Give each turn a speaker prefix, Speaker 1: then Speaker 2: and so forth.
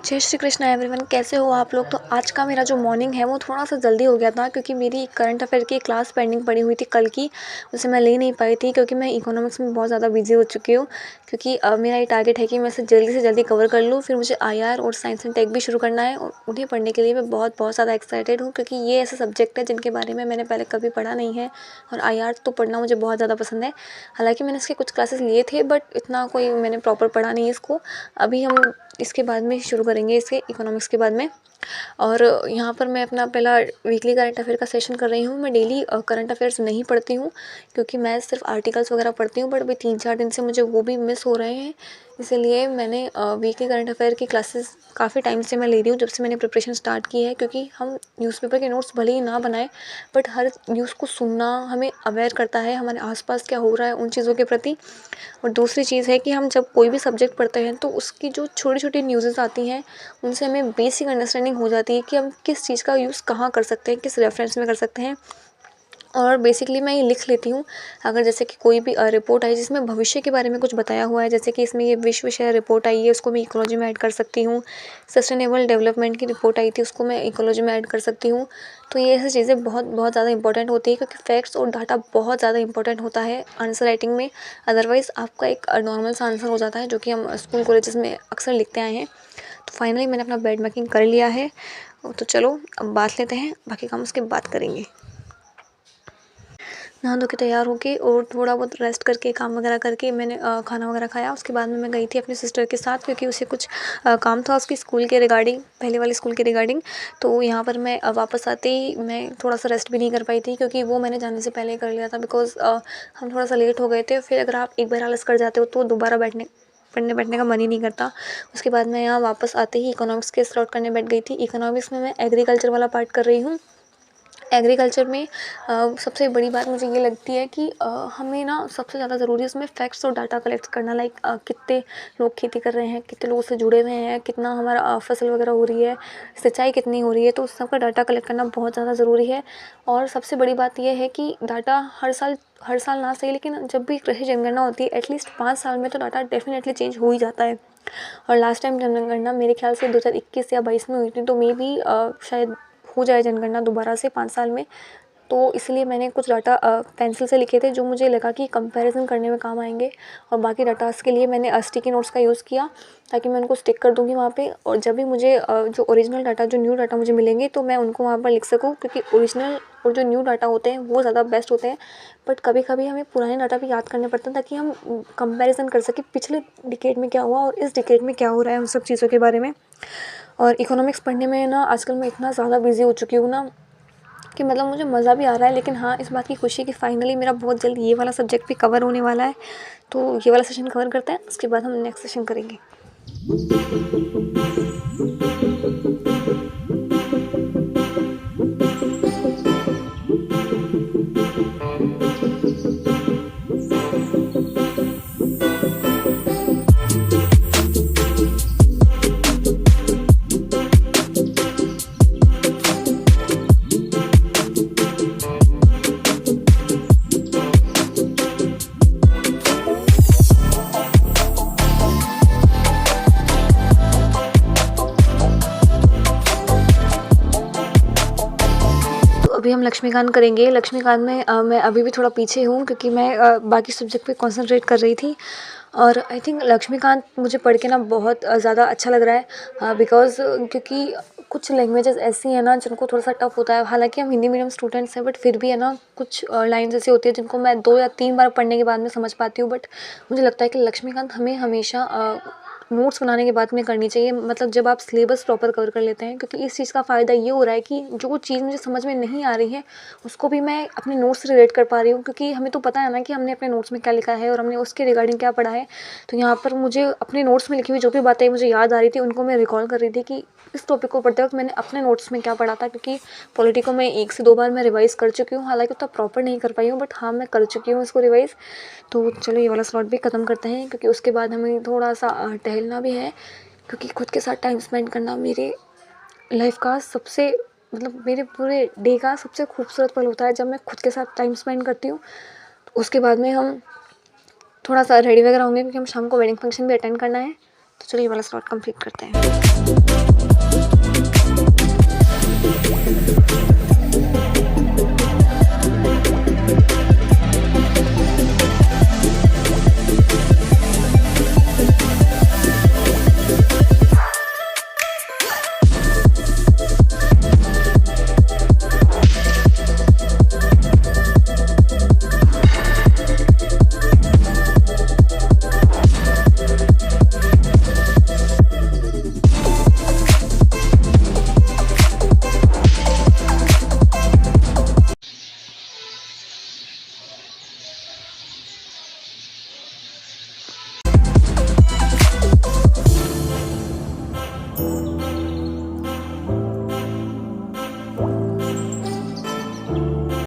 Speaker 1: जय श्री कृष्णा एवरीवन, कैसे हो आप लोग। तो आज का मेरा जो मॉर्निंग है वो थोड़ा सा जल्दी हो गया था क्योंकि मेरी करंट अफेयर की क्लास पेंडिंग पड़ी हुई थी कल की। उसे मैं ले नहीं पाई थी क्योंकि मैं इकोनॉमिक्स में बहुत ज़्यादा बिजी हो चुकी हूँ। क्योंकि अब मेरा ये टारगेट है कि मैं इसे जल्दी से जल्दी कवर कर लूँ। फिर मुझे आईआर और साइंस एंड टेक भी शुरू करना है और उन्हें पढ़ने के लिए मैं बहुत ज़्यादा एक्साइटेड हूँ क्योंकि ये ऐसे सब्जेक्ट है जिनके बारे में मैंने पहले कभी पढ़ा नहीं है। और आईआर तो पढ़ना मुझे बहुत ज़्यादा पसंद है। हालाँकि मैंने इसके कुछ क्लासेस लिए थे बट इतना कोई मैंने प्रॉपर पढ़ा नहीं है इसको। अभी हम इसके बाद में शुरू करेंगे, इसके इकोनॉमिक्स के बाद में। और यहाँ पर मैं अपना पहला वीकली करंट अफेयर का सेशन कर रही हूँ। मैं डेली करंट अफेयर्स नहीं पढ़ती हूँ क्योंकि मैं सिर्फ आर्टिकल्स वगैरह पढ़ती हूँ, बट अभी 3-4 दिन से मुझे वो भी मिस हो रहे हैं। इसीलिए मैंने वीकली करंट अफेयर की क्लासेस काफ़ी टाइम से मैं ले रही हूँ, जब से मैंने प्रिपरेशन स्टार्ट की है। क्योंकि हम न्यूज़पेपर के नोट्स भले ही ना बनाएं बट हर न्यूज़ को सुनना हमें अवेयर करता है हमारे आसपास क्या हो रहा है उन चीज़ों के प्रति। और दूसरी चीज़ है कि हम जब कोई भी सब्जेक्ट पढ़ते हैं तो उसकी जो छोटी छोटी न्यूज़ेस आती हैं उनसे हमें बेसिक अंडरस्टैंडिंग हो जाती है कि हम किस चीज़ का यूज़ कहाँ कर सकते हैं, किस रेफरेंस में कर सकते हैं। और बेसिकली मैं ये लिख लेती हूँ। अगर जैसे कि कोई भी रिपोर्ट आई जिसमें भविष्य के बारे में कुछ बताया हुआ है, जैसे कि इसमें ये विश्व शहर रिपोर्ट आई है, उसको मैं इकोलॉजी में ऐड कर सकती हूँ। सस्टेनेबल डेवलपमेंट की रिपोर्ट आई थी, उसको मैं इकोलॉजी में ऐड कर सकती हूँ। तो ये ऐसी चीज़ें बहुत ज़्यादा इंपॉर्टेंट होती है क्योंकि फैक्ट्स और डाटा बहुत ज़्यादा इंपॉर्टेंट होता है आंसर राइटिंग में। अदरवाइज़ आपका एक नॉर्मल सा आंसर हो जाता है जो कि हम स्कूल कॉलेजेस में अक्सर लिखते आए हैं। तो फाइनली मैंने अपना बेड मेकिंग कर लिया है। तो चलो अब बात लेते हैं, बाकी काम उसके बाद करेंगे। नहा धो के तैयार होके और थोड़ा बहुत रेस्ट करके काम वगैरह करके मैंने खाना वगैरह खाया। उसके बाद में मैं गई थी अपनी सिस्टर के साथ क्योंकि उसे कुछ काम था उसकी स्कूल के रिगार्डिंग, पहले वाले स्कूल के रिगार्डिंग। तो यहाँ पर मैं वापस आते ही मैं थोड़ा सा रेस्ट भी नहीं कर पाई थी क्योंकि वो मैंने जाने से पहले कर लिया था। बिकॉज़ हम थोड़ा सा लेट हो गए थे। फिर अगर आप एक बार आलस कर जाते हो तो दोबारा पढ़ने बैठने का मन ही नहीं करता। उसके बाद मैं यहाँ वापस आते ही इकोनॉमिक्स के स्टार्ट करने बैठ गई थी। इकोनॉमिक्स में मैं एग्रीकल्चर वाला पार्ट कर रही हूँ। एग्रीकल्चर में सबसे बड़ी बात मुझे ये लगती है कि हमें ना सबसे ज़्यादा ज़रूरी है उसमें फैक्ट्स और डाटा कलेक्ट करना। लाइक कितने लोग खेती कर रहे हैं, कितने लोगों से जुड़े हुए हैं, कितना हमारा फसल वगैरह हो रही है, सिंचाई कितनी हो रही है, तो उस सब का डाटा कलेक्ट करना बहुत ज़्यादा ज़रूरी है। और सबसे बड़ी बात यह है कि डाटा हर साल ना सही लेकिन जब भी कृषि जनगणना होती है एटलीस्ट 5 साल में तो डाटा डेफिनेटली चेंज हो ही जाता है। और लास्ट टाइम जनगणना मेरे ख्याल से 2021 या 22 में हुई थी, तो मे भी शायद हो जाए जनगणना दोबारा से 5 साल में। तो इसलिए मैंने कुछ डाटा पेंसिल से लिखे थे जो मुझे लगा कि कंपैरिजन करने में काम आएंगे। और बाकी डाटास के लिए मैंने स्टिकी नोट्स का यूज़ किया ताकि मैं उनको स्टिक कर दूँगी वहाँ पे। और जब भी मुझे जो ओरिजिनल डाटा, जो न्यू डाटा मुझे मिलेंगे तो मैं उनको वहाँ पर लिख सकूँ क्योंकि ओरिजिनल और जो न्यू डाटा होते हैं वो ज़्यादा बेस्ट होते हैं। बट कभी कभी हमें पुराने डाटा भी याद करने पड़ते हैं ताकि हम कंपैरिजन कर सकें पिछले डिकेड में क्या हुआ और इस डिकेड में क्या हो रहा है, उन सब चीज़ों के बारे में। और इकोनॉमिक्स पढ़ने में ना आजकल मैं इतना ज़्यादा बिजी हो चुकी हूँ ना कि मतलब मुझे मज़ा भी आ रहा है। लेकिन हाँ, इस बात की खुशी है कि फाइनली मेरा बहुत जल्द ये वाला सब्जेक्ट भी कवर होने वाला है। तो ये वाला सेशन कवर करते हैं, उसके बाद हम नेक्स्ट सेशन करेंगे। अभी हम लक्ष्मीकांत करेंगे। लक्ष्मीकांत में मैं अभी भी थोड़ा पीछे हूँ क्योंकि मैं बाकी सब्जेक्ट पे कंसंट्रेट कर रही थी। और आई थिंक लक्ष्मीकांत मुझे पढ़ के ना बहुत ज़्यादा अच्छा लग रहा है बिकॉज़ क्योंकि कुछ लैंग्वेजेस ऐसी हैं ना जिनको थोड़ा सा टफ होता है। हालांकि हम हिंदी मीडियम स्टूडेंट्स हैं बट फिर भी है ना कुछ लाइन्स ऐसी होती है जिनको मैं 2 या 3 बार पढ़ने के बाद में समझ पाती हूँ। बट मुझे लगता है कि लक्ष्मीकांत हमें हमेशा नोट्स बनाने के बाद में करनी चाहिए। मतलब जब आप सिलेबस प्रॉपर कवर कर लेते हैं, क्योंकि इस चीज़ का फ़ायदा ये हो रहा है कि जो चीज़ मुझे समझ में नहीं आ रही है उसको भी मैं अपने नोट्स से रिलेट कर पा रही हूँ। क्योंकि हमें तो पता है ना कि हमने अपने नोट्स में क्या लिखा है और हमने उसके रिगार्डिंग क्या पढ़ा है। तो यहाँ पर मुझे अपने नोट्स में लिखी हुई जो भी बातें मुझे याद आ रही थी उनको मैं रिकॉल कर रही थी कि इस टॉपिक को पढ़ते वक्त मैंने अपने नोट्स में क्या पढ़ा था। क्योंकि पॉलिटी को मैं 1 से 2 बार मैं रिवाइज़ कर चुकी हूँ, हालांकि उतना प्रॉपर नहीं कर पाई हूँ बट हाँ मैं कर चुकी हूँ इसको रिवाइज़। तो चलो ये वाला स्लॉट भी ख़त्म करते हैं क्योंकि उसके बाद हमें थोड़ा सा टहलना भी है। क्योंकि खुद के साथ टाइम स्पेंड करना मेरे लाइफ का सबसे, मतलब मेरे पूरे डे का सबसे खूबसूरत पल होता है जब मैं खुद के साथ टाइम स्पेंड करती हूँ। तो उसके बाद में हम थोड़ा सा रेडी वगैरह होंगे क्योंकि हम शाम को वेडिंग फंक्शन भी अटेंड करना है। तो चलिए ये वाला स्लॉट कंप्लीट करते हैं।